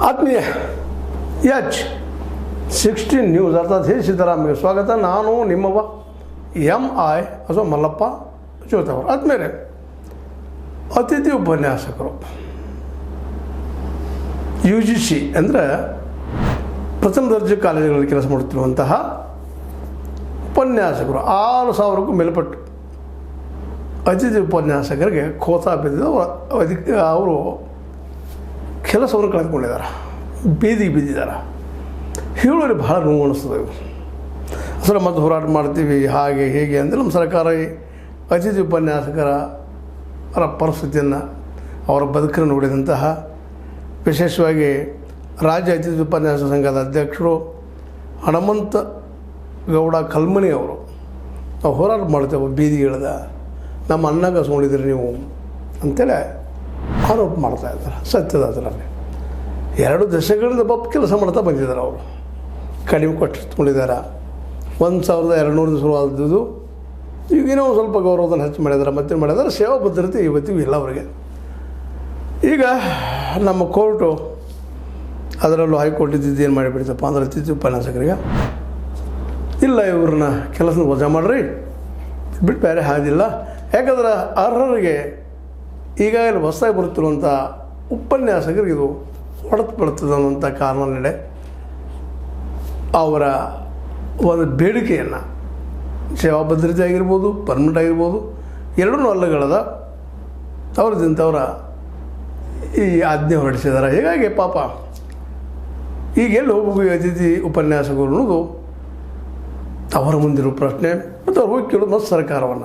ಆತ್ಮೀಯ H16 news ಅರ್ಥಾತ್ ಹೇ ಸಿದ್ದರಾಮಯ್ಯ ಸ್ವಾಗತ. ನಾನು ನಿಮ್ಮವ MI ಅಥವಾ ಮಲ್ಲಪ್ಪ ಜೋತವರು. ಆದಮೇಲೆ ಅತಿಥಿ ಉಪನ್ಯಾಸಕರು UGC ಅಂದರೆ ಪ್ರಥಮ ದರ್ಜೆ ಕಾಲೇಜುಗಳಲ್ಲಿ ಕೆಲಸ ಮಾಡುತ್ತಿರುವಂತಹ ಉಪನ್ಯಾಸಕರು 6,000ಕ್ಕೂ ಮೇಲ್ಪಟ್ಟು ಅತಿಥಿ ಉಪನ್ಯಾಸಕರಿಗೆ ಖೋತಾ ಬಿದ್ದಿದ್ದು ಅವರು ಕೆಲಸವನ್ನು ಕಳೆದುಕೊಂಡಿದ್ದಾರೆ, ಬೀದಿಗೆ ಬಿದ್ದಿದ್ದಾರೆ. ಹೇಳೋರಿಗೆ ಭಾಳ ನೋವು ಅನಿಸ್ತದೆ. ಅಸಲು ಮತ್ತೆ ಹೋರಾಟ ಮಾಡ್ತೀವಿ ಹಾಗೆ ಹೇಗೆ ಅಂದರೆ ನಮ್ಮ ಸರ್ಕಾರ ಅತಿಥಿ ಉಪನ್ಯಾಸಕರ ಪರಿಸ್ಥಿತಿಯನ್ನು ಅವರ ಬದುಕನ್ನು ನೋಡಿದಂತಹ ವಿಶೇಷವಾಗಿ ರಾಜ್ಯ ಅತಿಥಿ ಉಪನ್ಯಾಸ ಸಂಘದ ಅಧ್ಯಕ್ಷರು ಹನುಮಂತ ಗೌಡ ಕಲ್ಮನಿ ಅವರು ನಾವು ಹೋರಾಟ ಮಾಡ್ತೇವೆ ಬೀದಿಗೆ ಇಳಿದ ನಮ್ಮ ಅನ್ನ ಕಸ್ಕೊಂಡಿದ್ದೀರಿ ನೀವು ಅಂತೇಳಿ ಆರೋಪ ಮಾಡ್ತಾಯಿದ್ದಾರೆ. ಸತ್ಯದ ಅದರಲ್ಲಿ 2 ದಶಕಗಳಿಂದ ಕೆಲಸ ಮಾಡ್ತಾ ಬಂದಿದ್ದಾರೆ. ಅವರು ಕಡಿಮೆ ಕೊಟ್ಟಿಟ್ಕೊಂಡಿದ್ದಾರೆ. 1,200 ಶುರುವಾದದ್ದು ಈಗಿನ ಒಂದು ಸ್ವಲ್ಪ ಗೌರವವನ್ನು ಹೆಚ್ಚು ಮಾಡಿದ್ದಾರೆ, ಮತ್ತೆ ಮಾಡಿದ್ದಾರೆ. ಸೇವಾ ಭದ್ರತೆ ಇವತ್ತಿಗೂ ಇಲ್ಲ ಅವರಿಗೆ. ಈಗ ನಮ್ಮ ಕೋರ್ಟು ಅದರಲ್ಲೂ ಹೈಕೋರ್ಟ್ ಏನು ಮಾಡಿಬಿಡ್ತಪ್ಪ ಅಂದ್ರೆ ಅತಿಥಿ ಉಪನ್ಯಾಸಕರಿಗೆ ಇಲ್ಲ, ಇವ್ರನ್ನ ಕೆಲಸದ ವಜಾ ಮಾಡಿರಿ, ಬಿಟ್ಟು ಬೇರೆ ಹಾದಿಲ್ಲ. ಯಾಕಂದ್ರೆ ಅರ್ಹರಿಗೆ ಈಗಾಗಲೇ ಹೊಸದಾಗಿ ಬರುತ್ತಿರುವಂಥ ಉಪನ್ಯಾಸಕರಿಗೆ ಇದು ಹೊಡೆತು ಬೀಳ್ತದೆ ಅನ್ನುವಂಥ ಕಾರಣ ನಡೆ ಅವರ ಒಂದು ಬೇಡಿಕೆಯನ್ನು ಸೇವಾ ಭದ್ರತೆ ಆಗಿರ್ಬೋದು, ಪರ್ಮನೆಂಟ್ ಆಗಿರ್ಬೋದು, ಎರಡೂ ಅಲ್ಲಗಳದ ಅವ್ರದಿಂತವರ ಈ ಆಜ್ಞೆ ಹೊರಡಿಸಿದ್ದಾರೆ. ಹೀಗಾಗಿ ಪಾಪ ಈಗ ಎಲ್ಲಿ ಹೋಗಬೇಕು ಅತಿಥಿ ಉಪನ್ಯಾಸಕರು ಅನ್ನೋದು ಅವರ ಮುಂದಿರೋ ಪ್ರಶ್ನೆ. ಮತ್ತು ಅವ್ರು ಹೋಗಿ ಕೇಳೋದು ಮತ್ತು ಸರ್ಕಾರವನ್ನು